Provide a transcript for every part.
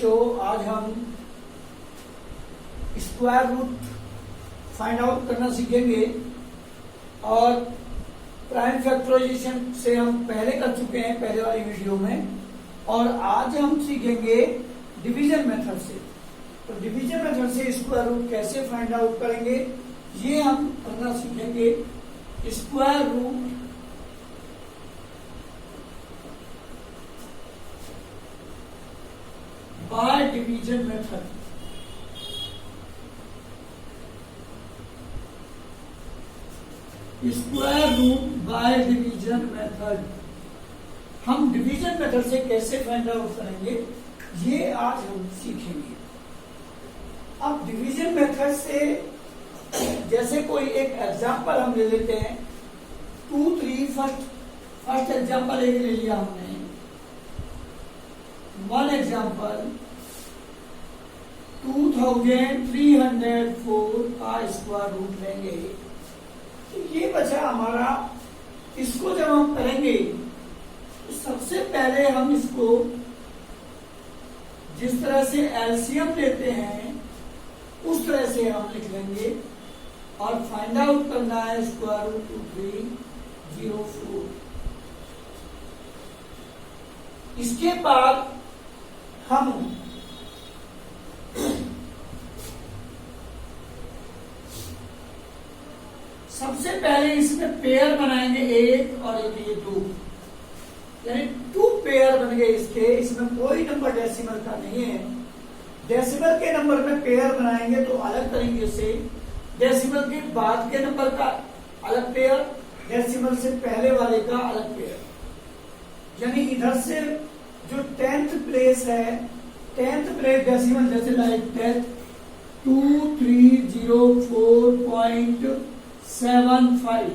बच्चों, आज हम स्क्वायर रूट फाइंड आउट करना सीखेंगे और प्राइम फैक्टराइजेशन से हम पहले कर चुके हैं पहले वाली वीडियो में, और आज हम सीखेंगे डिवीजन मेथड से। तो डिवीजन मेथड से स्क्वायर रूट कैसे फाइंड आउट करेंगे ये हम करना सीखेंगे। Square root by division method. Square root by division method, हम डिवीजन मेथड से कैसे फाइंड आउट करेंगे ये आज हम सीखेंगे। अब डिवीजन मेथड से जैसे कोई एक एग्जांपल हम ले लेते हैं, 2, 3 फर्स्ट एग्जांपल एक ले लिया हमने। 1 एग्जांपल 2304 का स्क्वायर रूट लेंगे। तो ये बचा हमारा। इसको जब हम करेंगे तो सबसे पहले हम इसको जिस तरह से एलसीएम लेते हैं उस तरह से हम लिख लेंगे और फाइंड आउट करना है स्क्वायर रूट 2304। इसके बाद हम सबसे पहले इसमें पेयर बनाएंगे, एक और एक ये 2, यानी 2 पेयर बन गए इसके। इसमें कोई नंबर डेसिमल का नहीं है। डेसिमल के नंबर में पेयर बनाएंगे तो अलग तरीके से, डेसिमल के बाद के नंबर का अलग पेयर, डेसिमल से पहले वाले का अलग पेयर। यानी इधर से जो 10th प्लेस है, 10th प्लेस डेसिमल जैसे लाइक 2304.75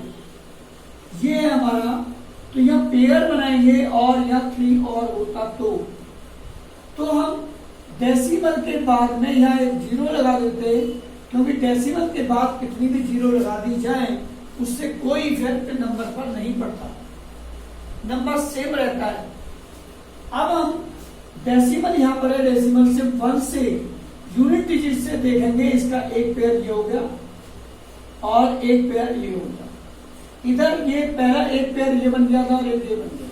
ये है हमारा। तो यहाँ पेयर बनाएंगे और यहाँ 3 और होता तो हम डेसिमल के बाद में यहाँ एक 0 लगा देते, क्योंकि डेसिमल के बाद कितनी भी 0 लगा दी जाए उससे कोई इफेक्ट नंबर पर नहीं पड़ता, नंबर सेम रहता है। अब हम डेसिमल यहाँ पर है, डेसिमल से 1 से यूनिट डिजिट से देखेंगे। इसका एक पेयर ये हो गया और एक पेयर ये हो गया। इधर ये पहला एक पेयर ये बन गया था और एक ये बन गया।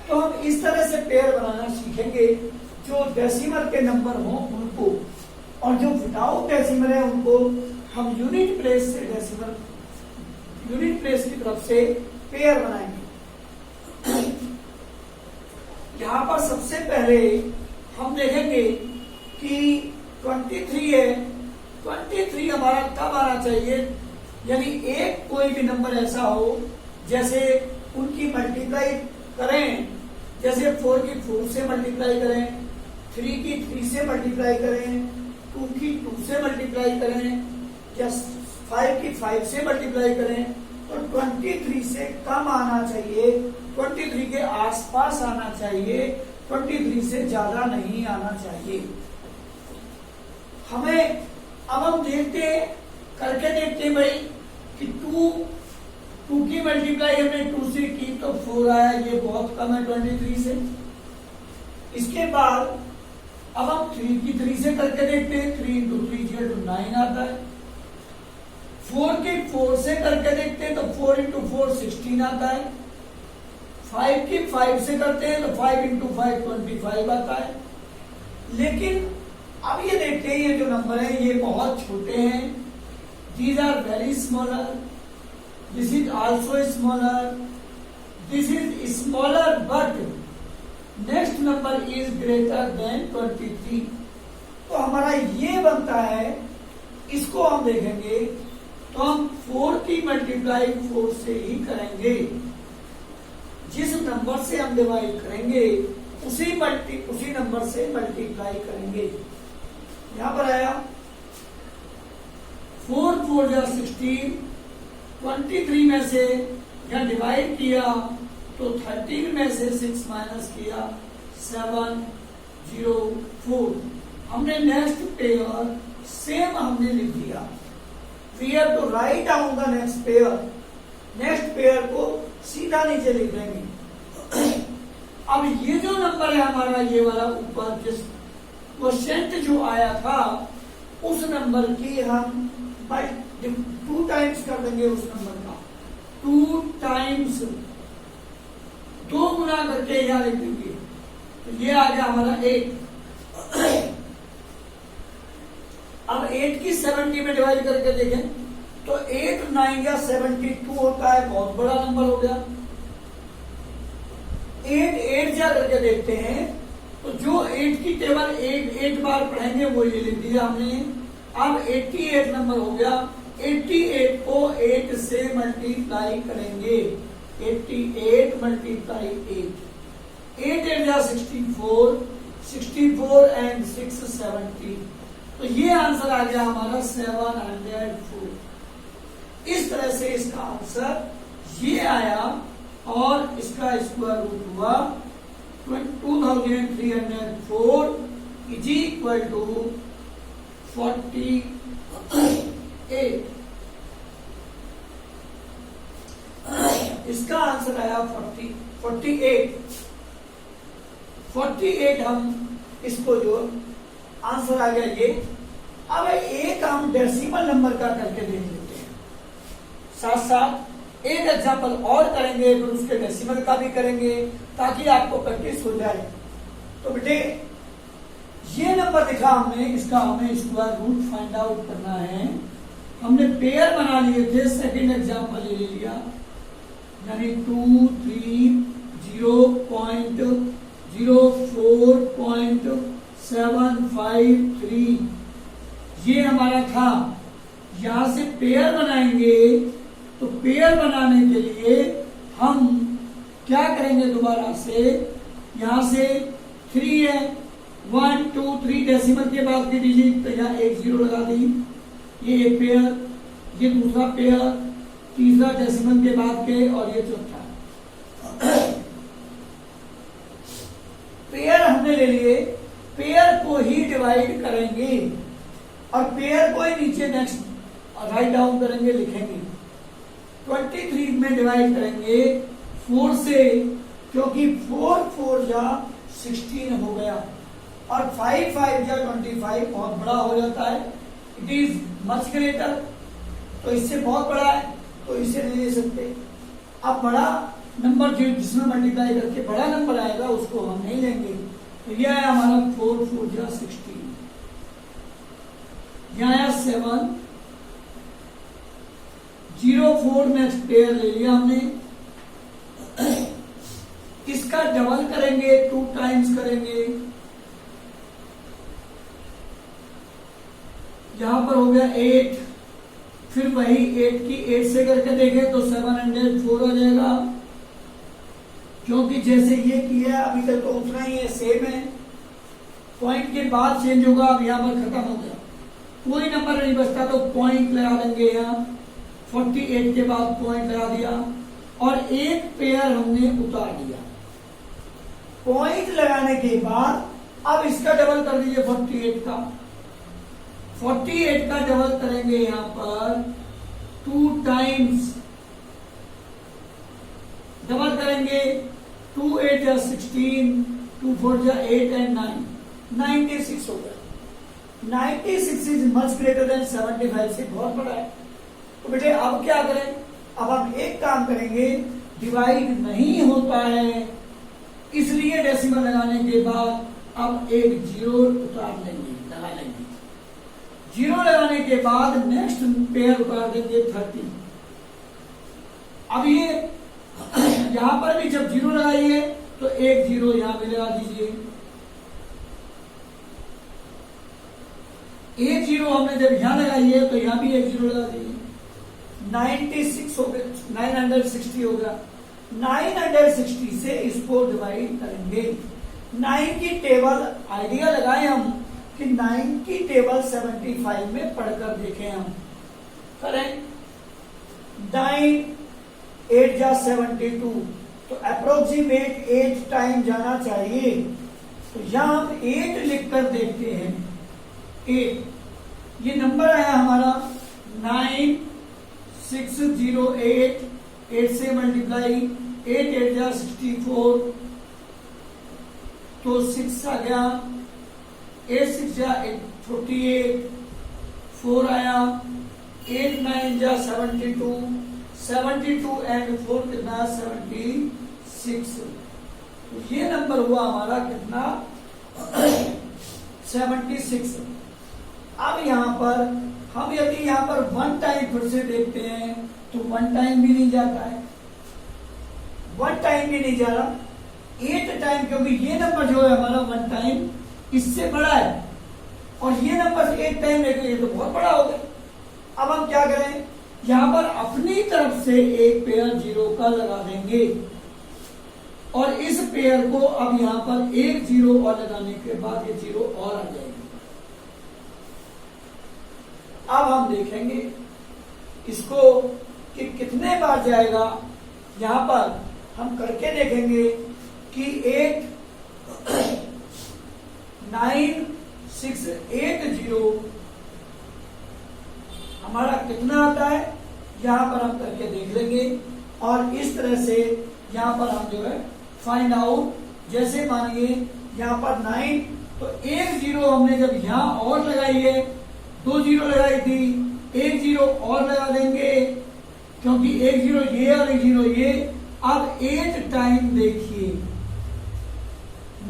तो हम इस तरह से पेयर बनाना सीखेंगे जो डेसिमल के नंबर हो उनको, और जो विदाउट डेसिमल है उनको हम यूनिट प्लेस से डेसिमल, यूनिट प्लेस की तरफ से पेयर बनाएंगे। यहां पर सबसे पहले हम देखेंगे कि 23 है। 23 हमारा कब आना चाहिए, यानी एक कोई भी नंबर ऐसा हो जैसे उनकी मल्टीप्लाई करें, जैसे 4 की 4 से मल्टीप्लाई करें, 3 की 3 से मल्टीप्लाई करें, 2 की 2 से मल्टीप्लाई करें, या 5 की 5 से मल्टीप्लाई करें, तो 23 से कम आना चाहिए, 23 के आसपास आना चाहिए, 23 से ज्यादा नहीं आना चाहिए। हमें अब हम देखते हैं, करके देखते हैं भाई कि 2 की मल्टीप्लाई हमने 2 से की तो 4 आया, ये बहुत कम है 23 से। इसके बाद अब हम 3 की 3 से करके देखते हैं, 3 into 3 = 9 आता है। 4 की 4 से करके देखते हैं तो 4 into 4 16 आता है। 5 की 5 से करते हैं तो 5 into 5 25 आता है। लेकिन अब ये देखते हैं ये जो नंबर है ये बहुत छोटे हैं। These are very smaller. This is also smaller. This is smaller, but next number is greater than 23. तो हमारा ये बनता है, इसको हम देखेंगे तो हम 4 की मल्टीप्लाई 4 से ही करेंगे। जिस नंबर से हम डिवाइड करेंगे उसी नंबर से मल्टीप्लाई करेंगे। यहां पर आया 4 4 जा 16, 23 में से यहां डिवाइड किया तो 13 में से 6 माइनस किया 7 0 4। हमने नेक्स्ट पेयर सेम हमने लिख दिया। We have to write down the next pair. Next pair को सीधा नीचे लिख देंगे। अब ये जो नंबर है हमारा, ये वाला ऊपर जिस क्वोशिएंट जो आया था उस नंबर की हम बाई 2 टाइम्स कर देंगे उस नंबर का, 2 टाइम्स 2 गुना करके यहां लिख देंगे। तो ये आ गया हमारा 8। अब 8 की 70 में डिवाइड करके देखें तो 8 9 या 72 होता है, बहुत बड़ा नंबर हो गया। 8 8 जा करके देखते हैं तो जो 8 की टेबल 8 बार पढ़ेंगे वो ये लिख दिया हमने। अब 88 नंबर हो गया। 88 को 8 से मल्टीप्लाई करेंगे, 88 मल्टीप्लाई 8, 8 8 जा 64, 64 एंड 6 70। तो ये आंसर आ गया हमारा 704। इस तरह से इसका आंसर ये आया और इसका स्क्वायर रूट हुआ 2304 इज इक्वल टू 48। इसका आंसर आया 48 हम इसको जो आंसर आ गया ये। अब एक हम डेसिमल नंबर का करके देख लेते हैं, साथ साथ एक एग्जांपल और करेंगे फिर उसके डेसिमल का भी करेंगे ताकि आपको प्रैक्टिस हो जाए। तो बेटे ये नंबर दिखा हमने, इसका हमें स्क्वायर रूट फाइंड आउट करना है। हमने पेयर बना लिए थे, सेकंड एग्जांपल ये ले लिया, यानी 2 3 0.04.753 ये हमारा था। यहां से पेयर बनाएंगे तो पेयर बनाने के लिए हम क्या करेंगे, दोबारा से यहां से 3 है, 1 2 3 डेसिमल के बाद की डिजिट, तो यहाँ एक 0 लगा दी, ये एक पेयर, ये दूसरा पेयर, तीसरा डेसिमल के बाद के, और ये चौथा। पेयर हमने ले लिए, पेयर को ही डिवाइड करेंगे और पेयर को ही नीचे नेक्स्ट राइट डाउन करेंगे, लिखेंगे। 23 में डिवाइड करेंगे 4 से, क्योंकि 4 4 जा 16 हो गया और 5 5 जा 25 बहुत बड़ा हो जाता है, इट इज मच ग्रेटर, तो इससे बहुत बड़ा है तो इसे नहीं ले सकते। अब बड़ा नंबर जो जिसमें मल्टीप्लाई करके बड़ा नंबर आएगा उसको हम नहीं लेंगे। तो यह आया हमारा 4 4 जा 16, यह आया 7 0 4 नेक्स्ट पेयर ले लिया हमने, इसका डबल करेंगे, 2 टाइम्स करेंगे, यहां पर हो गया 8, फिर वही 8 की 8 से करके देखें तो 704 आ जाएगा, क्योंकि जैसे ये किया अभी तक तो उतना ही है, सेम है, पॉइंट के बाद चेंज होगा, अब यहां पर खत्म हो गया, कोई नंबर नहीं बचता तो पॉइंट लगा देंगे यहाँ, 48 के बाद पॉइंट लगा दिया और एक पेयर हमने उतार दिया। पॉइंट लगाने के बाद अब इसका डबल कर दीजिए 48 का, 48 का डबल करेंगे यहां पर 2 टाइम्स, डबल करेंगे 2 8 जा 16, 2 4 जा 8 एंड 9, 96 हो गया। 96 इज मच ग्रेटर देन 75 से बहुत बड़ा है। तो बेटे अब क्या करें, अब हम एक काम करेंगे, डिवाइड नहीं होता है इसलिए डेसिमल लगाने के बाद अब एक 0 उतार लेंगे, लगा लेंगे, 0 लगाने के बाद नेक्स्ट पेयर उतार देंगे 30। अब ये यहां पर भी जब 0 लगाइए तो एक 0 यहां भी लगा दीजिए, एक 0 हमने जब यहां लगाई है तो यहां भी एक 0 लगा दीजिए, 96 हो गया, 960 हो गया। 960 से इसको डिवाइड करेंगे, 9 की टेबल आइडिया लगाए हम कि 9 की टेबल 75 में पढ़कर देखें हम, करें 9 8 जा 72, तो अप्रोक्सीमेट 8 टाइम जाना चाहिए, तो यहां हम 8 लिखकर देखते हैं। 8 ये नंबर आया हमारा 9608, 8 से मल्टीप्लाई, 8 8 जा 64, तो 6 आ गया, 8 6 जा 48, 4 आया, 8 9 जा 72, 72 एंड 4 कितना 76। तो ये नंबर हुआ हमारा कितना 76। अब यहां पर हम यदि यहां पर 1 टाइम फिर से देखते हैं तो 1 टाइम भी नहीं जाता है, 1 टाइम भी नहीं जा रहा, 8 टाइम, क्योंकि ये नंबर जो है हमारा 1 टाइम इससे बड़ा है और ये नंबर 8 टाइम लेके ये तो बहुत बड़ा हो गया। अब हम क्या करें, यहां पर अपनी तरफ से एक पेयर 0 का लगा देंगे और इस पेयर को अब यहां पर एक 0 और लगाने के बाद ये 0 और आ जाएगी। अब हम देखेंगे इसको कि कितने बार जाएगा। यहां पर हम करके देखेंगे कि 8 9 6 8 0 हमारा कितना आता है, यहां पर हम करके देख लेंगे और इस तरह से यहां पर हम जो है फाइंड आउट। जैसे मानिए यहां पर 9, तो एक 0 हमने जब यहां और लगाई है, 2 0 लगाई थी, एक 0 और लगा देंगे क्योंकि एक 0 ये और एक 0 ये। अब 8 टाइम देखिए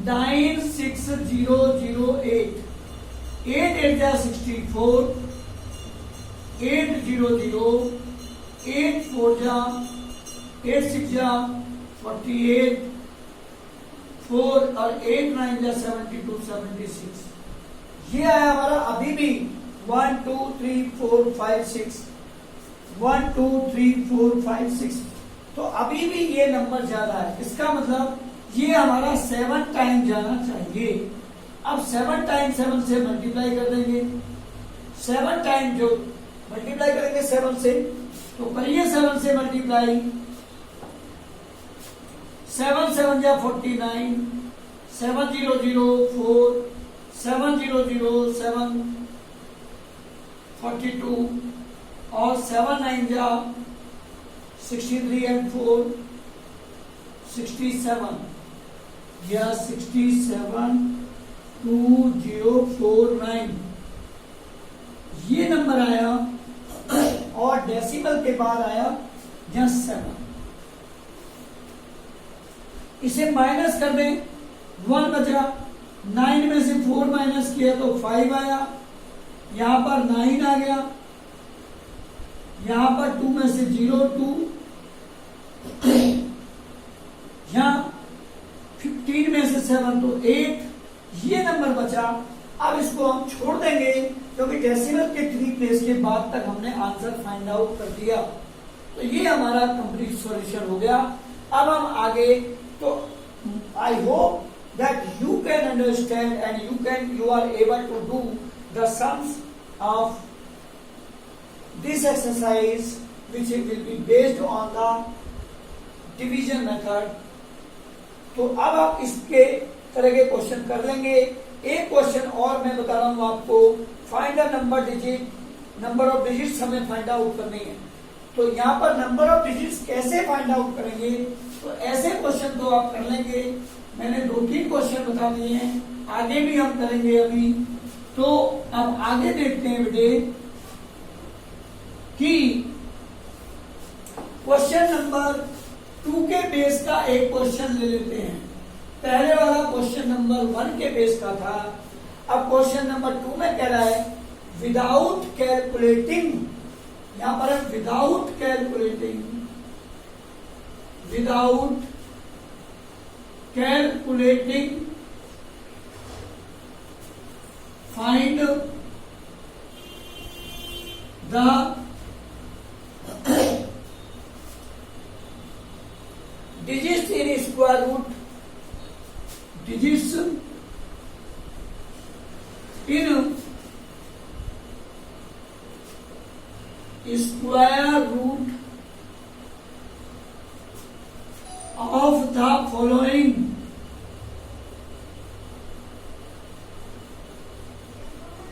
9 6 0 0 8, 8 8 जा 64, 8 0 0, 8 4 जा 8 6 जा 48, 4 और 8 9 जा 72 76। ये आया हमारा अभी भी 1 2 3 4 5 6, 1 2 3 4 5 6, तो अभी भी ये नंबर ज्यादा है। इसका मतलब ये हमारा 7 टाइम जाना चाहिए। अब 7 टाइम 7 से मल्टीप्लाई कर देंगे, 7 टाइम जो मल्टीप्लाई करेंगे 7 से, तो करिए 7 से मल्टीप्लाई, 7 7 जा 49, 7 0 0 4, 7 0 0 7 42 और 7 9 जा 63 एंड 4 67 या 67 2049 ये नंबर आया और डेसिमल के बाद आया यहां 7। इसे माइनस कर दें, 1 बचा, 9 में से 4 माइनस किया तो 5 आया, यहां पर 9 आ गया, यहां पर 2 में से 0 2, यहां 15 में से 7 तो 8, ये नंबर बचा। अब इसको हम छोड़ देंगे क्योंकि डेसिमल के 3 प्लेस के बाद तक हमने आंसर फाइंड आउट कर दिया, तो ये हमारा कंप्लीट सॉल्यूशन हो गया। अब हम आगे, तो I hope that you can understand and you are able to do the sums of this exercise which will be based on the division method। तो अब आप इसके तरह के क्वेश्चन कर लेंगे। एक क्वेश्चन और मैं बता रहा हूं आपको, find the number of digits हमें फाइंड आउट करनी है। तो यहाँ पर नंबर ऑफ डिजिट्स कैसे फाइंड आउट करेंगे, तो ऐसे क्वेश्चन तो आप कर लेंगे। मैंने 2-3 क्वेश्चन बता दिए हैं, आगे भी हम करेंगे अभी। तो अब आगे देखते हैं बेटे कि क्वेश्चन नंबर 2 के बेस का एक क्वेश्चन ले लेते हैं। पहले वाला क्वेश्चन नंबर 1 के बेस का था, अब क्वेश्चन नंबर 2 में कह रहा है विदाउट कैलकुलेटिंग, यहां पर है without calculating find the digits in square root, digits in square root of the following।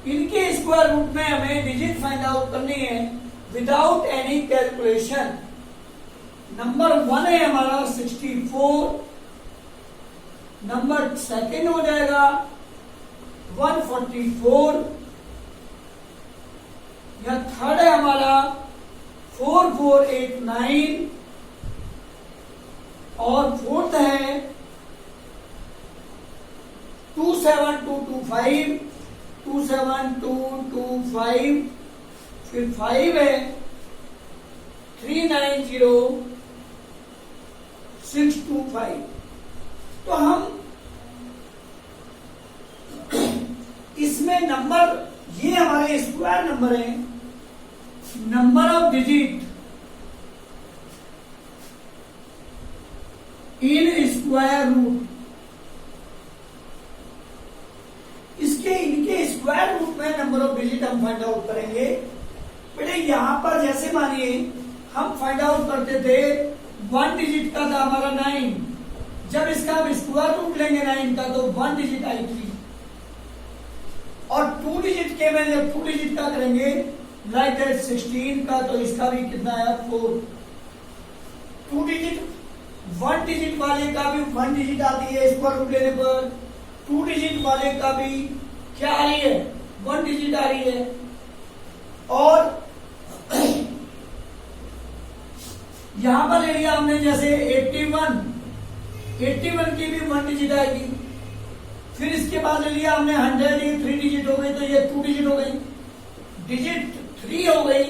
इनके स्क्वायर रूट में हमें डिजिट फाइंड आउट करनी है विदाउट एनी कैलकुलेशन। नंबर 1 है हमारा 64, नंबर सेकंड हो जाएगा 144, या थर्ड है हमारा 4489, और फोर्थ है 27225, 27225, फिर 5 है 390625। तो हम इसमें नंबर, ये हमारे स्क्वायर नंबर है, number of digit in square root, इनके स्क्वायर रूट में नंबर ऑफ डिजिट हम फाइंड आउट करेंगे। बेटे यहां पर जैसे मानिए हम फाइंड आउट करते थे 1 डिजिट का था हमारा 9, जब इसका हम स्क्वायर रूट लेंगे 9 का तो 1 डिजिट आई 3, और 2 डिजिट के में जब 2 डिजिट का करेंगे लाइक 16 का तो इसका भी कितना है 4। 2 डिजिट 1 डिजिट वाले का भी 1 डिजिट आती है स्क्वायर रूट लेने पर, 2 डिजिट वाले का भी क्या आ रही है 1 डिजिट आ रही है, और यहां पर ले लिया हमने जैसे 81 की भी 1 डिजिट आएगी, फिर इसके बाद ले लिया हमने 100, ये 3 डिजिट हो गई, तो ये 2 डिजिट हो गई, डिजिट 3 हो गई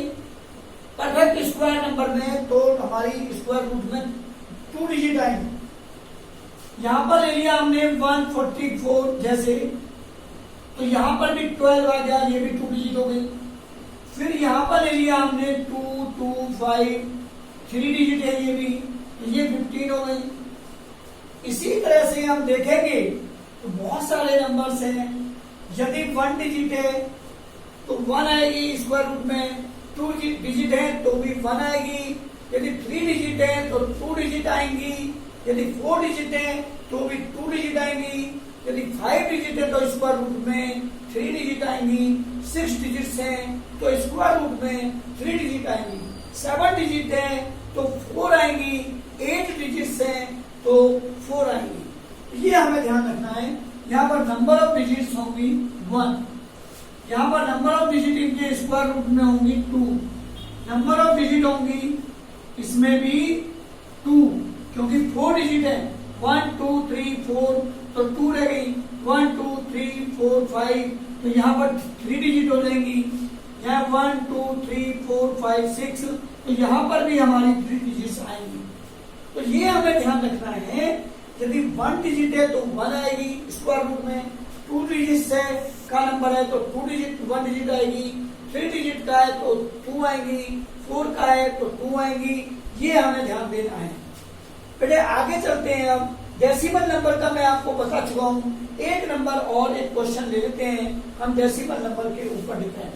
परफेक्ट स्क्वायर नंबर में, तो हमारी स्क्वायर रूट में 2 डिजिट आएंगे। यहां पर ले लिया हमने 144 जैसे, तो यहां पर भी 12 आ गया, ये भी 2 डिजिट हो गई, फिर यहां पर ले लिया हमने 2, 2, 5, 3 डिजिट है ये भी, तो ये 15 हो गई। इसी तरह से हम देखेंगे तो बहुत सारे नंबर्स हैं, यदि 1 डिजिट है तो 1 आएगी स्क्वायर रूट में, 2 डिजिट है तो भी 1 आएगी, यदि 3 डिजिट है तो 2 डिजिट आएंगी, यदि 4 डिजिट है तो भी 2 डिजिट आएंगी, यदि 5 डिजिट है तो स्क्वायर रूट में 3 डिजिट आएंगी, 6 डिजिट्स हैं तो स्क्वायर रूट में 3 डिजिट आएंगी, 7 डिजिट है तो 4 आएंगी, 8 डिजिट्स हैं तो 4 आएंगी। ये हमें ध्यान रखना है। यहाँ पर नंबर ऑफ डिजिट्स होंगी 1, यहाँ पर नंबर ऑफ डिजिट इनके स्क्वायर रूट में होंगी 2, नंबर ऑफ डिजिट होंगी इसमें भी 2, क्योंकि 4 डिजिट है, 1, 2, 3, 4, तो 2 रह गई, 1, 2, 3, 4, 5, तो यहाँ पर 3 डिजिट हो जाएंगी, यहाँ 1, 2, 3, 4, 5, 6, तो यहाँ पर भी हमारी 3 डिजिट्स आएंगी। तो ये हमें ध्यान रखना है, यदि 1 डिजिट है तो 1 आएगी स्क्वायर रूट में, 2 डिजिट है का नंबर है तो 2 डिजिट 1 डिजिट आएगी, 3 डिजिट का है तो 2 आएंगी, 4 का है तो 2 आएंगी, ये हमें ध्यान देना है। बेटे आगे चलते हैं, अब डेसिमल नंबर का मैं आपको बता चुका हूं, एक नंबर और एक क्वेश्चन ले लेते हैं हम डेसिमल नंबर के ऊपर डिपेंड,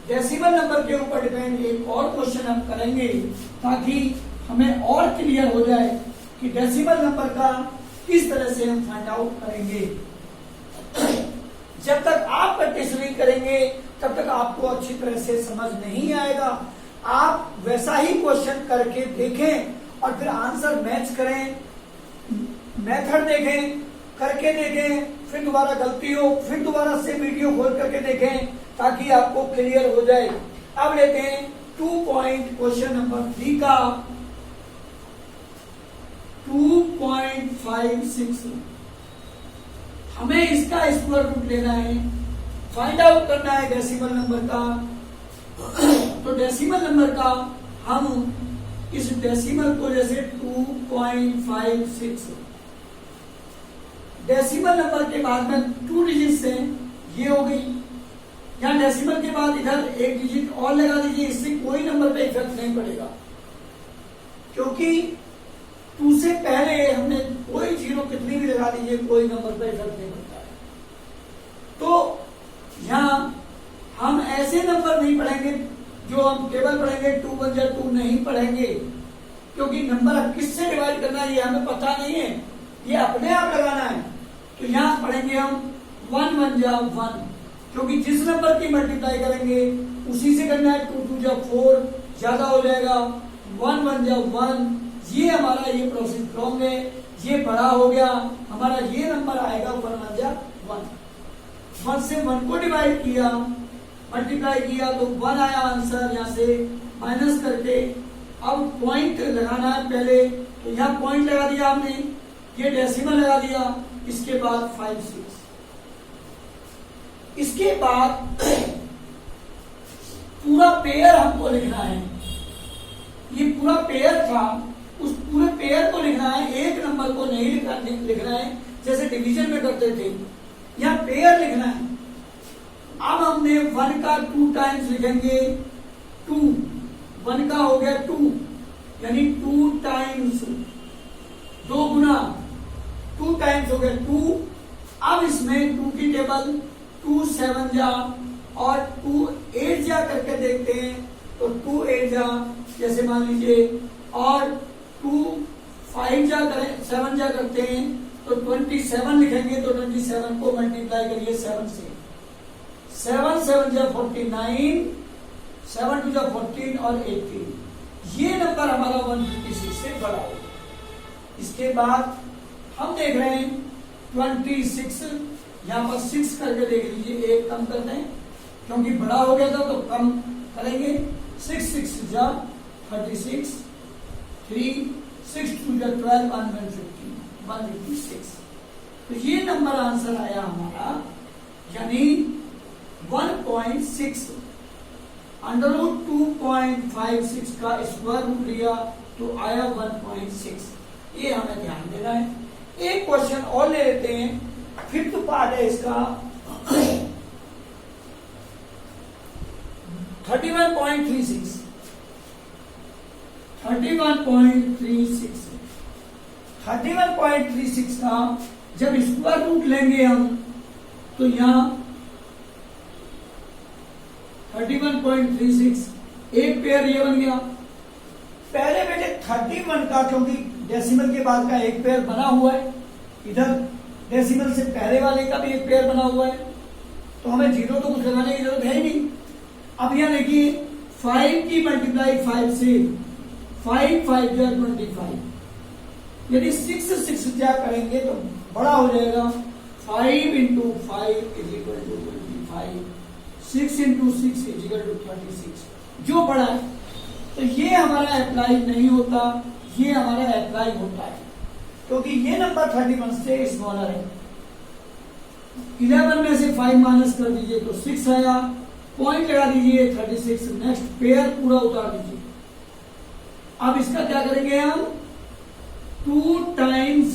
डेसिमल नंबर के ऊपर डिपेंड एक और क्वेश्चन हम करेंगे ताकि हमें और क्लियर हो जाए कि डेसिमल नंबर का किस तरह से हम फाइंड आउट करेंगे। जब तक आप प्रैक्टिस नहीं करेंगे तब तक आपको अच्छी तरह से समझ नहीं आएगा। आप वैसा ही क्वेश्चन करके देखें और फिर आंसर मैच करें, मेथड देखें, करके देखें, फिर दोबारा गलती हो फिर दोबारा से वीडियो खोल करके देखें ताकि आपको क्लियर हो जाए। अब लेते हैं 2 पॉइंट क्वेश्चन नंबर 3 का 2.56, हमें इसका स्क्वायर रूट लेना है, फाइंड आउट करना है डेसिमल नंबर का। तो डेसिमल नंबर का हम इस डेसिमल को जैसे 2.56, डेसिमल नंबर के बाद में 2 डिजिट से ये हो गई, यहाँ डेसिमल के बाद इधर 1 डिजिट और लगा दीजिए, इससे कोई नंबर पे इफेक्ट नहीं पड़ेगा, क्योंकि 2 से पहले हमने कोई 0 कितनी भी लगा दीजिए कोई नंबर पे इफेक्ट नहीं पड़ता है। तो यहाँ हम ऐसे नंबर नहीं पढ़ेंगे जो हम केवल पढ़ेंगे 2 1 जा 2 नहीं पढ़ेंगे, क्योंकि नंबर किससे डिवाइड करना है ये हमें पता नहीं है, ये अपने आप लगाना है। तो यहाँ पढ़ेंगे हम 1 1 जा 1, क्योंकि जिस नंबर की मल्टीप्लाई करेंगे उसी से करना है। 2 2 जा 4 ज्यादा हो जाएगा, 1 1 जा 1, ये हमारा ये प्रोसेस रॉन्ग है, ये बड़ा हो गया, हमारा ये नंबर आएगा 1 1 जा 1। 1 से 1 को डिवाइड किया, मल्टीप्लाई किया तो 1 आया आंसर, यहां से माइनस करके अब पॉइंट लगाना है पहले, तो यहां पॉइंट लगा दिया आपने, ये डेसिमल लगा दिया, इसके बाद 5 6, इसके बाद पूरा पेयर हमको लिखना है। ये पूरा पेयर था, उस पूरे पेयर को लिखना है, एक नंबर को नहीं लिखना है जैसे डिवीजन में करते थे, यहां पेयर लिखना है। अब हमने 1 का 2 टाइम्स लिखेंगे, 2 1 का हो गया 2, यानी 2 टाइम्स 2 गुना 2 टाइम्स हो गया 2। अब इसमें 2 की टेबल 2 7 जा और 2 8 जा करके देखते हैं, तो 2 8 जा जैसे मान लीजिए, और 2 5 जा करें 7 जा करते हैं तो 27 लिखेंगे, तो 27 को मल्टीप्लाई करिए 7 से, 7 7 जा 49, 7 2 जा 14 और 18, ये नंबर हमारा 156 से बड़ा होगा। इसके बाद हम देख रहे हैं 26, यहां पर 6 करके देख लीजिए, एक कम कर दें क्योंकि बड़ा हो गया था तो कम करेंगे, 6 6 जा 36, 3 6 2 जा 12 156, तो ये नंबर आंसर आया हमारा, यानी 1.6 अंडर रूट 2.56 का स्क्वायर रूट लिया तो आया 1.6। ये हमें ध्यान देना है। एक क्वेश्चन और ले लेते हैं, 5th पार्ट है इसका, 31.36 31.36 का जब स्क्वायर रूट लेंगे हम तो यहां 31.36 एक पेयर ये बन गया। पहले बेटे 31 का, क्योंकि डेसिमल के बाद का एक पेयर बना हुआ है, इधर डेसिमल से पहले वाले का भी एक पेयर बना हुआ है, तो हमें जीरो तो कुछ लगाने की जरूरत है ही नहीं। अब यहां देखिए 5 की मल्टीप्लाई 5 से, 5 5 जा 25, यदि 6 6 जा करेंगे तो बड़ा हो जाएगा, 5 into 5 is equal to 25, 6 into 6 is equal to 36, जो बड़ा है। तो ये हमारा अप्लाई नहीं होता, ये हमारा अप्लाई होता है, क्योंकि ये नंबर 31 से स्मॉलर है। 11 में से 5 माइनस कर दीजिए तो 6 आया, पॉइंट लगा दीजिए 36, नेक्स्ट पेयर पूरा उतार दीजिए। अब इसका क्या करेंगे हम, 2 टाइम्स